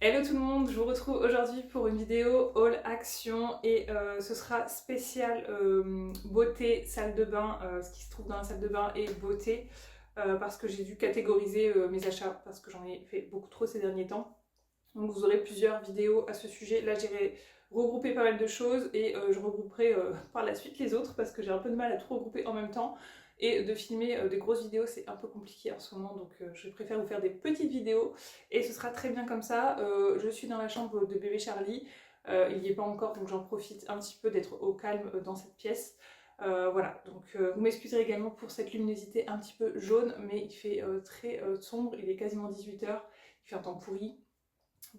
Hello tout le monde, je vous retrouve aujourd'hui pour une vidéo haul action et ce sera spécial beauté, salle de bain, ce qui se trouve dans la salle de bain et beauté parce que j'ai dû catégoriser mes achats parce que j'en ai fait beaucoup trop ces derniers temps. Donc vous aurez plusieurs vidéos à ce sujet. Là j'ai regroupé pas mal de choses et je regrouperai par la suite les autres parce que j'ai un peu de mal à tout regrouper en même temps. Et de filmer des grosses vidéos c'est un peu compliqué en ce moment, donc je préfère vous faire des petites vidéos et ce sera très bien comme ça. Je suis dans la chambre de bébé Charlie, il n'y est pas encore donc j'en profite un petit peu d'être au calme dans cette pièce. Voilà, donc vous m'excuserez également pour cette luminosité un petit peu jaune, mais il fait très sombre, il est quasiment 18 h, il fait un temps pourri.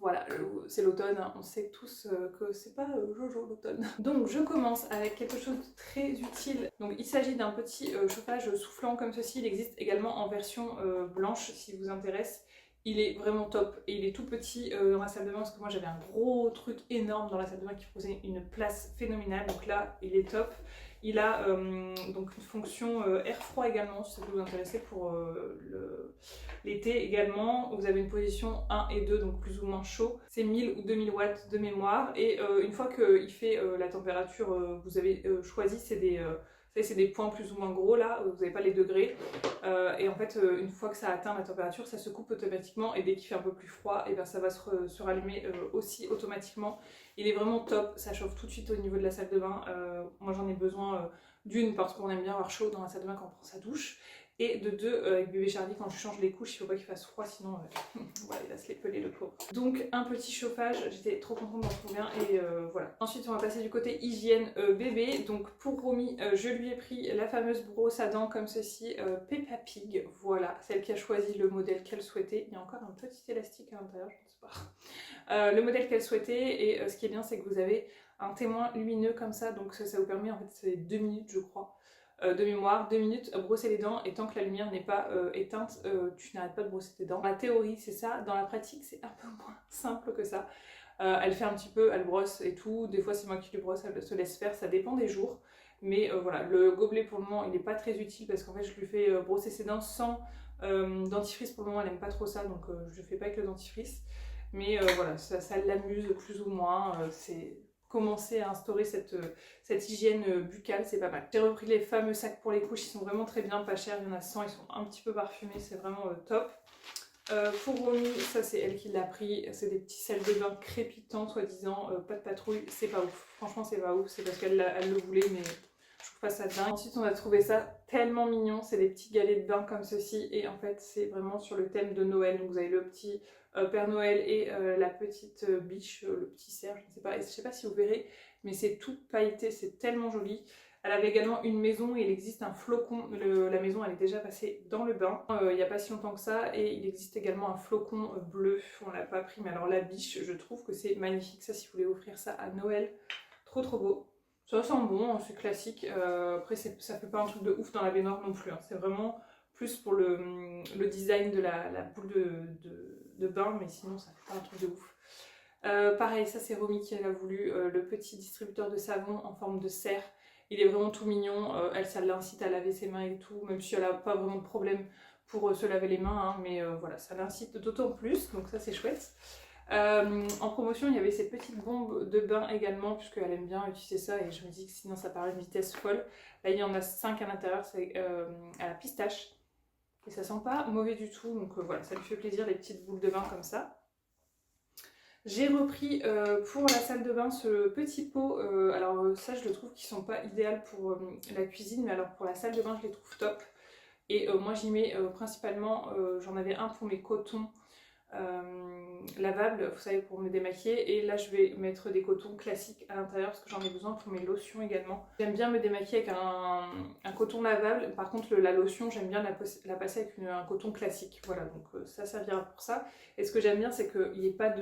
Voilà, c'est l'automne, hein. On sait tous que c'est pas Jojo l'automne. Donc je commence avec quelque chose de très utile. Donc il s'agit d'un petit chauffage soufflant comme ceci. Il existe également en version blanche si vous intéresse. Il est vraiment top et il est tout petit dans la salle de bain parce que moi j'avais un gros truc énorme dans la salle de bain qui prenait une place phénoménale. Donc là il est top. Il a donc une fonction air froid également si ça peut vous intéresser pour l'été également. Vous avez une position 1 et 2 donc plus ou moins chaud. C'est 1000 ou 2000 watts de mémoire et une fois qu'il fait la température vous avez choisi, c'est des points plus ou moins gros là, vous n'avez pas les degrés et en fait une fois que ça atteint la température ça se coupe automatiquement et dès qu'il fait un peu plus froid et bien ça va se rallumer aussi automatiquement. Il est vraiment top, ça chauffe tout de suite au niveau de la salle de bain. Moi j'en ai besoin d'une parce qu'on aime bien avoir chaud dans la salle de bain quand on prend sa douche. Et de deux, avec bébé Charlie, quand je change les couches, il faut pas qu'il fasse froid, sinon voilà, il va se les peler le pauvre. Donc un petit chauffage, j'étais trop contente d'en trouver un et voilà. Ensuite on va passer du côté hygiène bébé. Donc pour Romy, je lui ai pris la fameuse brosse à dents comme ceci, Peppa Pig, voilà, celle qui a choisi le modèle qu'elle souhaitait. Il y a encore un petit élastique à l'intérieur, je ne sais pas. Le modèle qu'elle souhaitait et ce qui est bien c'est que vous avez un témoin lumineux comme ça, donc ça vous permet, en fait c'est 2 minutes je crois, de mémoire, 2 minutes à brosser les dents et tant que la lumière n'est pas éteinte, tu n'arrêtes pas de brosser tes dents. Dans la théorie c'est ça, dans la pratique c'est un peu moins simple que ça. Elle fait un petit peu, elle brosse et tout, des fois c'est moi qui lui brosse, elle se laisse faire, ça dépend des jours. Mais voilà, le gobelet pour le moment il n'est pas très utile parce qu'en fait je lui fais brosser ses dents sans dentifrice pour le moment, elle n'aime pas trop ça donc je le fais pas avec le dentifrice. Mais voilà, ça l'amuse plus ou moins, c'est commencer à instaurer cette hygiène buccale, c'est pas mal. J'ai repris les fameux sacs pour les couches, ils sont vraiment très bien, pas chers, il y en a 100, ils sont un petit peu parfumés, c'est vraiment top. Pour Romy, ça c'est elle qui l'a pris, c'est des petits sels de bain crépitants soi-disant, pas de patrouille, c'est pas ouf, franchement c'est pas ouf, c'est parce qu'elle le voulait mais je trouve pas ça dingue. Ensuite on a trouvé ça tellement mignon, c'est des petits galets de bain comme ceci et en fait c'est vraiment sur le thème de Noël, donc vous avez le petit Père Noël et la petite biche, le petit cerf, je ne sais pas si vous verrez, mais c'est tout pailleté, c'est tellement joli. Elle avait également une maison et il existe un flocon, la maison elle est déjà passée dans le bain il n'y a pas si longtemps que ça et il existe également un flocon bleu, on l'a pas pris mais alors la biche je trouve que c'est magnifique, ça si vous voulez offrir ça à Noël, trop trop beau. Ça sent bon, c'est classique, après ça fait pas un truc de ouf dans la baignoire non plus, hein. C'est vraiment plus pour le design de la boule de bain, mais sinon ça fait pas un truc de ouf. Pareil, ça c'est Romy qui l'a voulu, le petit distributeur de savon en forme de cerf. Il est vraiment tout mignon, elle ça l'incite à laver ses mains et tout, même si elle n'a pas vraiment de problème pour se laver les mains, hein, mais voilà, ça l'incite d'autant plus, donc ça c'est chouette. En promotion, il y avait ces petites bombes de bain également, puisqu'elle aime bien utiliser ça et je me dis que sinon ça paraît une vitesse folle. Là, il y en a 5 à l'intérieur, c'est à la pistache et ça sent pas mauvais du tout, donc voilà, ça lui fait plaisir les petites boules de bain comme ça. J'ai repris pour la salle de bain ce petit pot, alors ça je le trouve qu'ils sont pas idéaux pour la cuisine, mais alors pour la salle de bain je les trouve top. Et moi j'y mets principalement, j'en avais un pour mes cotons lavables, vous savez, pour me démaquiller, et là je vais mettre des cotons classiques à l'intérieur parce que j'en ai besoin pour mes lotions également. J'aime bien me démaquiller avec un coton lavable, par contre la lotion j'aime bien la passer avec un coton classique, voilà, donc ça servira pour ça. Et ce que j'aime bien c'est qu'il n'y ait pas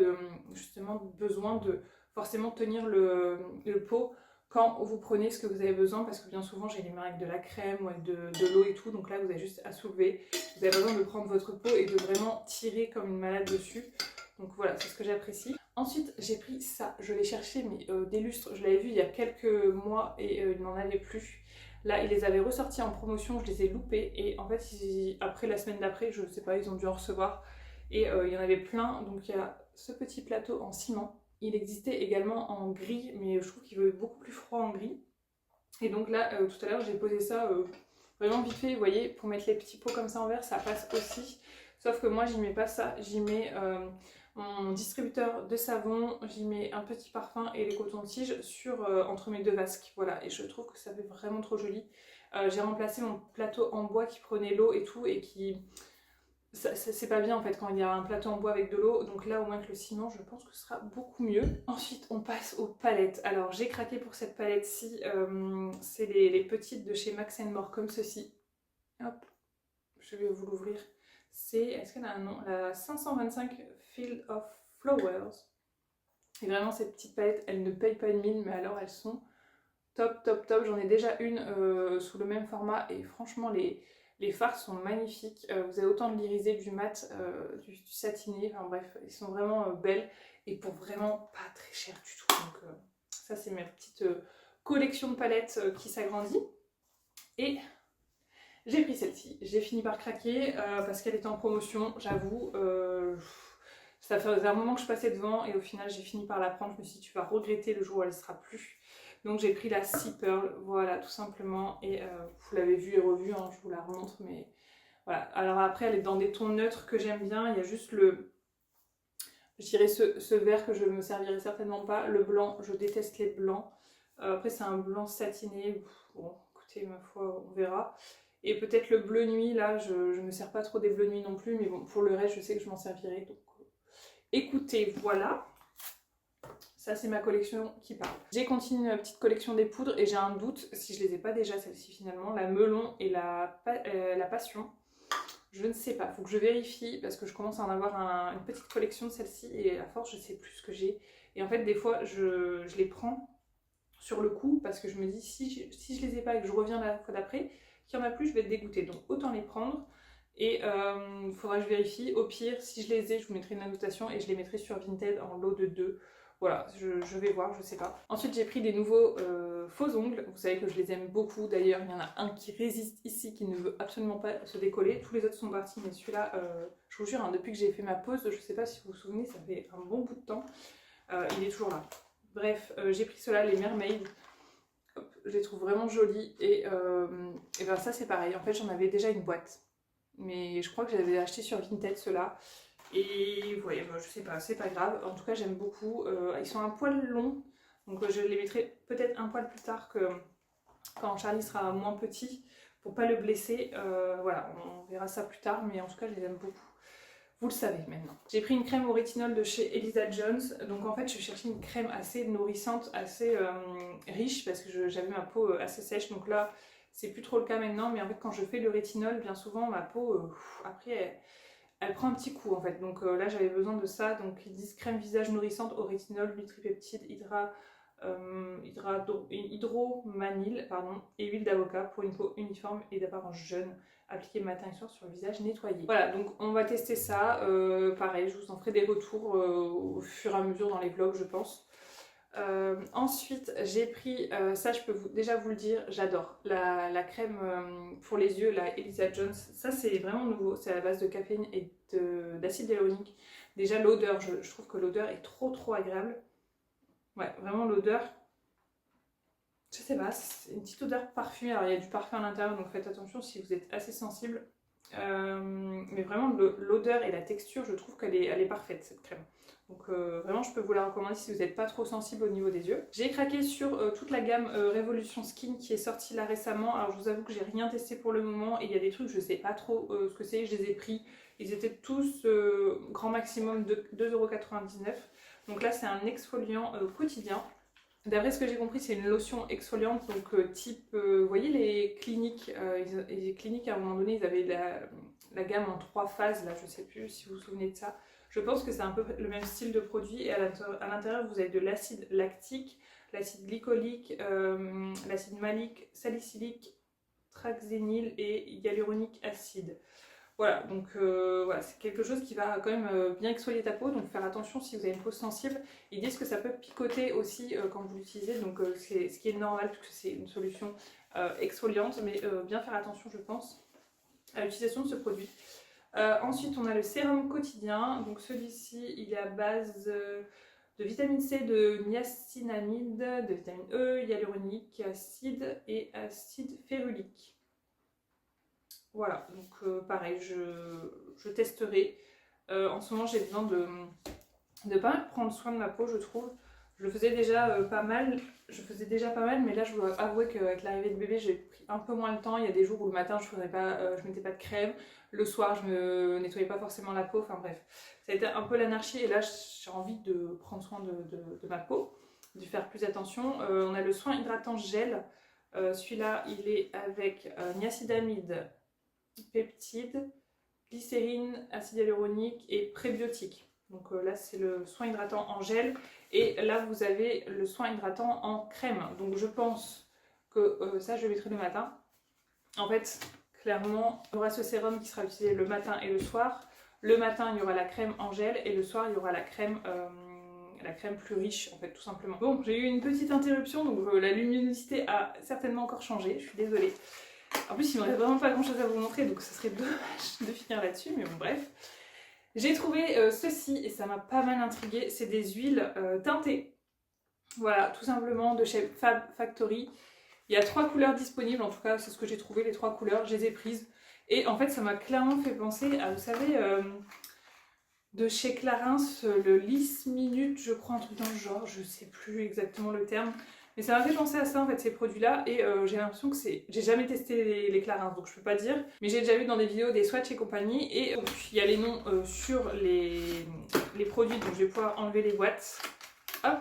justement besoin de forcément tenir le pot quand vous prenez ce que vous avez besoin, parce que bien souvent j'ai les mains avec de la crème ou avec de l'eau et tout, donc là vous avez juste à soulever, vous avez besoin de prendre votre pot et de vraiment tirer comme une malade dessus, donc voilà, c'est ce que j'apprécie. Ensuite j'ai pris ça, je l'ai cherché mais des lustres, je l'avais vu il y a quelques mois et il n'en avait plus. Là ils les avaient ressortis en promotion, je les ai loupés et en fait après la semaine d'après, je sais pas, ils ont dû en recevoir et il y en avait plein, donc il y a ce petit plateau en ciment. Il existait également en gris, mais je trouve qu'il veut beaucoup plus froid en gris. Et donc là, tout à l'heure, j'ai posé ça vraiment vite fait, vous voyez, pour mettre les petits pots comme ça en verre, ça passe aussi. Sauf que moi, j'y mets pas ça, j'y mets mon distributeur de savon, j'y mets un petit parfum et les cotons-tiges entre mes deux vasques. Voilà, et je trouve que ça fait vraiment trop joli. J'ai remplacé mon plateau en bois qui prenait l'eau et tout, et qui... C'est pas bien en fait quand il y a un plateau en bois avec de l'eau, donc là au moins que le ciment je pense que ce sera beaucoup mieux. Ensuite on passe aux palettes. Alors j'ai craqué pour cette palette-ci, c'est les petites de chez Max More comme ceci. Hop, je vais vous l'ouvrir. Est-ce qu'elle a un nom? La 525 Field of Flowers. Et vraiment ces petites palettes, elles ne payent pas une mine, mais alors elles sont top top top. J'en ai déjà une sous le même format et franchement les fards sont magnifiques, vous avez autant de l'irisé, du mat, du satiné, enfin bref, ils sont vraiment belles et pour vraiment pas très cher du tout. Donc ça c'est ma petite collection de palettes qui s'agrandit. Et j'ai pris celle-ci, j'ai fini par craquer parce qu'elle était en promotion, j'avoue. Ça faisait un moment que je passais devant et au final j'ai fini par la prendre. Je me suis dit tu vas regretter le jour où elle ne sera plus. Donc j'ai pris la Sea Pearl, voilà tout simplement, et vous l'avez vu et revu, hein, je vous la remontre, mais voilà. Alors après elle est dans des tons neutres que j'aime bien, il y a juste je dirais ce vert que je ne me servirai certainement pas, le blanc, je déteste les blancs. Après c'est un blanc satiné, bon écoutez ma foi on verra. Et peut-être le bleu nuit, là je ne me sers pas trop des bleus nuit non plus, mais bon pour le reste je sais que je m'en servirai, donc écoutez voilà. Ça c'est ma collection qui parle. J'ai continué ma petite collection des poudres et j'ai un doute si je les ai pas déjà celles-ci finalement. La melon et la passion. Je ne sais pas, faut que je vérifie parce que je commence à en avoir une petite collection de celles-ci et à force je sais plus ce que j'ai. Et en fait des fois je les prends sur le coup parce que je me dis si je les ai pas et que je reviens la fois d'après, qu'il n'y en a plus je vais être dégoûtée. Donc autant les prendre. Et il faudra que je vérifie. Au pire, si je les ai, je vous mettrai une annotation et je les mettrai sur Vinted en lot de 2. Voilà, je vais voir, je sais pas. Ensuite, j'ai pris des nouveaux faux ongles. Vous savez que je les aime beaucoup. D'ailleurs, il y en a un qui résiste ici, qui ne veut absolument pas se décoller. Tous les autres sont partis, mais celui-là, je vous jure, hein, depuis que j'ai fait ma pause, je sais pas si vous vous souvenez, ça fait un bon bout de temps. Il est toujours là. Bref, j'ai pris ceux-là, les Mermaids. Hop, je les trouve vraiment jolis. Et ben ça, c'est pareil. En fait, j'en avais déjà une boîte. Mais je crois que j'avais acheté sur Vinted ceux-là. Et vous voyez, bah, je sais pas, c'est pas grave. En tout cas, j'aime beaucoup. Ils sont un poil longs. Donc je les mettrai peut-être un poil plus tard que quand Charlie sera moins petit. Pour pas le blesser. Voilà, on verra ça plus tard. Mais en tout cas, je les aime beaucoup. Vous le savez maintenant. J'ai pris une crème au rétinol de chez Elisa Jones. Donc en fait, je cherchais une crème assez nourrissante, assez riche. Parce que j'avais ma peau assez sèche. Donc là... C'est plus trop le cas maintenant, mais en fait quand je fais le rétinol, bien souvent ma peau, après elle prend un petit coup en fait. Donc là j'avais besoin de ça, donc ils disent crème visage nourrissante au rétinol, nutripeptide, hydromanil, pardon, et huile d'avocat pour une peau uniforme et d'apparence jeune, appliquée matin et soir sur le visage nettoyé. Voilà, donc on va tester ça, pareil, je vous en ferai des retours au fur et à mesure dans les vlogs je pense. Ensuite j'ai pris, ça je peux déjà vous le dire, j'adore la crème pour les yeux, la Elisa Jones. Ça c'est vraiment nouveau, c'est à la base de caféine et d'acide hyaluronique. Déjà l'odeur, je trouve que l'odeur est trop agréable. Ouais, vraiment l'odeur, je sais pas, c'est une petite odeur parfumée. Alors il y a du parfum à l'intérieur, donc faites attention si vous êtes assez sensible. Mais vraiment l'odeur et la texture, je trouve qu'elle est parfaite cette crème. Donc vraiment je peux vous la recommander si vous n'êtes pas trop sensible au niveau des yeux. J'ai craqué sur toute la gamme Révolution Skin qui est sortie là récemment. Alors je vous avoue que j'ai rien testé pour le moment et il y a des trucs je sais pas trop ce que c'est. Je les ai pris, ils étaient tous grand maximum de 2,99 €. Donc là c'est un exfoliant quotidien. D'après ce que j'ai compris, c'est une lotion exfoliante, donc type, vous voyez les cliniques, les cliniques à un moment donné, ils avaient la gamme en 3 phases, là je sais plus si vous vous souvenez de ça. Je pense que c'est un peu le même style de produit et à l'intérieur vous avez de l'acide lactique, l'acide glycolique, l'acide malique, salicylique, traxénil et hyaluronique acide. Voilà, donc voilà, c'est quelque chose qui va quand même bien exfolier ta peau, donc faire attention si vous avez une peau sensible. Ils disent que ça peut picoter aussi quand vous l'utilisez, donc c'est ce qui est normal puisque c'est une solution exfoliante, mais bien faire attention je pense à l'utilisation de ce produit. Ensuite, on a le sérum quotidien. Donc celui-ci, il est à base de vitamine C, de niacinamide, de vitamine E, hyaluronique, acide et acide férulique. Voilà, donc pareil, je testerai. En ce moment, j'ai besoin de pas mal prendre soin de ma peau, je trouve. Je le faisais déjà pas mal, mais là je dois avouer qu'avec l'arrivée de bébé j'ai pris un peu moins le temps. Il y a des jours où le matin je mettais pas de crème, le soir je me nettoyais pas forcément la peau, enfin bref. Ça a été un peu l'anarchie et là j'ai envie de prendre soin de ma peau, de faire plus attention. On a le soin hydratant gel, celui-là il est avec niacinamide, peptides, glycérine, acide hyaluronique et prébiotiques. Donc là c'est le soin hydratant en gel et là vous avez le soin hydratant en crème. Donc je pense que ça je le mettrai le matin. En fait clairement il y aura ce sérum qui sera utilisé le matin et le soir. Le matin il y aura la crème en gel et le soir il y aura la crème plus riche en fait tout simplement. Bon, j'ai eu une petite interruption donc la luminosité a certainement encore changé, je suis désolée. En plus il me reste vraiment pas grand chose à vous montrer donc ce serait dommage de finir là-dessus, mais bon bref. J'ai trouvé ceci et ça m'a pas mal intriguée, c'est des huiles teintées. Voilà, tout simplement de chez Fab Factory. Il y a 3 couleurs disponibles, en tout cas c'est ce que j'ai trouvé, les 3 couleurs, je les ai prises. Et en fait ça m'a clairement fait penser à, vous savez, de chez Clarins, le Lisse Minute, je crois, un truc dans le genre, je sais plus exactement le terme. Mais ça m'a fait penser à ça en fait, ces produits-là, et j'ai l'impression que c'est... J'ai jamais testé les Clarins, donc je peux pas dire, mais j'ai déjà vu dans des vidéos des swatchs et compagnie, et il y a les noms sur les produits, donc je vais pouvoir enlever les boîtes. Hop.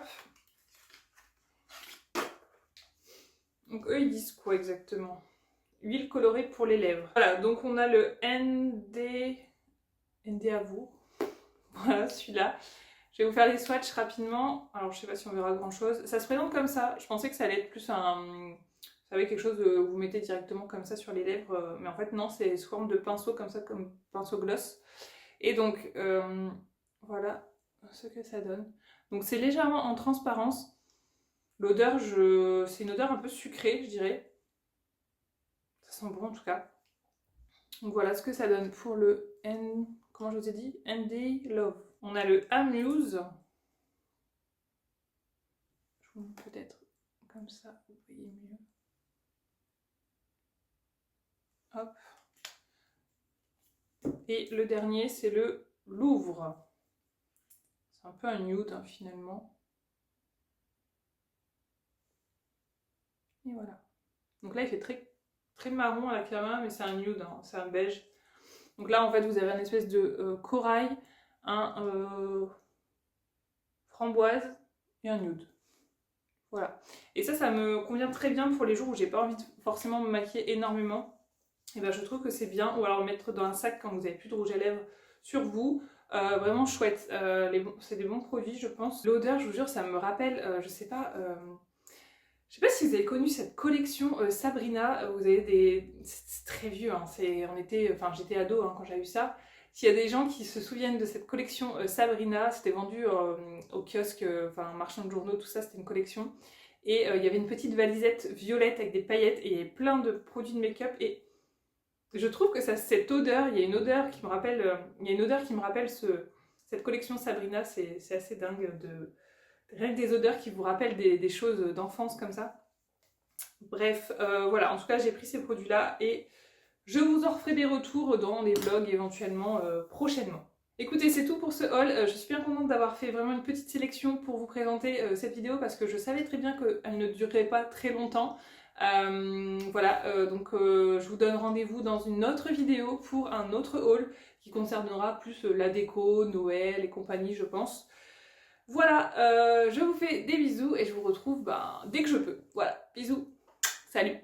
Donc eux ils disent quoi exactement? Huile colorée pour les lèvres. Voilà, donc on a le ND à vous. Voilà, celui-là. Je vais vous faire les swatchs rapidement. Alors, je sais pas si on verra grand-chose. Ça se présente comme ça. Je pensais que ça allait être plus un... Vous savez, quelque chose que vous mettez directement comme ça sur les lèvres. Mais en fait, non, c'est sous forme de pinceau, comme ça, comme pinceau gloss. Et donc, voilà ce que ça donne. Donc, c'est légèrement en transparence. L'odeur, c'est une odeur un peu sucrée, je dirais. Ça sent bon, en tout cas. Donc, voilà ce que ça donne pour le Comment je vous ai dit? ND Love. On a le Amuse. Je vous montre peut-être comme ça, vous voyez mieux. Hop. Et le dernier, c'est le Louvre. C'est un peu un nude, hein, finalement. Et voilà. Donc là, il fait très, très marron à la caméra, mais c'est un nude, hein, c'est un beige. Donc là, en fait, vous avez une espèce de corail, un framboise et un nude. Voilà. Et ça me convient très bien pour les jours où j'ai pas envie de forcément me maquiller énormément. Et ben je trouve que c'est bien. Ou alors le mettre dans un sac quand vous n'avez plus de rouge à lèvres sur vous. Vraiment chouette. C'est des bons produits, je pense. L'odeur, je vous jure, ça me rappelle, je sais pas si vous avez connu cette collection Sabrina. Vous avez des... C'est très vieux, hein. J'étais ado hein, quand j'ai eu ça. S'il y a des gens qui se souviennent de cette collection Sabrina, c'était vendu au kiosque, marchand de journaux, tout ça, c'était une collection. Et il y avait une petite valisette violette avec des paillettes et plein de produits de make-up. Et je trouve que cette odeur, il y a une odeur qui me rappelle, cette collection Sabrina, c'est assez dingue rien que des odeurs qui vous rappellent des choses d'enfance comme ça. Bref, voilà, en tout cas j'ai pris ces produits-là et je vous en referai des retours dans des vlogs éventuellement prochainement. Écoutez, c'est tout pour ce haul. Je suis bien contente d'avoir fait vraiment une petite sélection pour vous présenter cette vidéo parce que je savais très bien qu'elle ne durerait pas très longtemps. Voilà, donc je vous donne rendez-vous dans une autre vidéo pour un autre haul qui concernera plus la déco, Noël et compagnie, je pense. Voilà, je vous fais des bisous et je vous retrouve dès que je peux. Voilà, bisous, salut!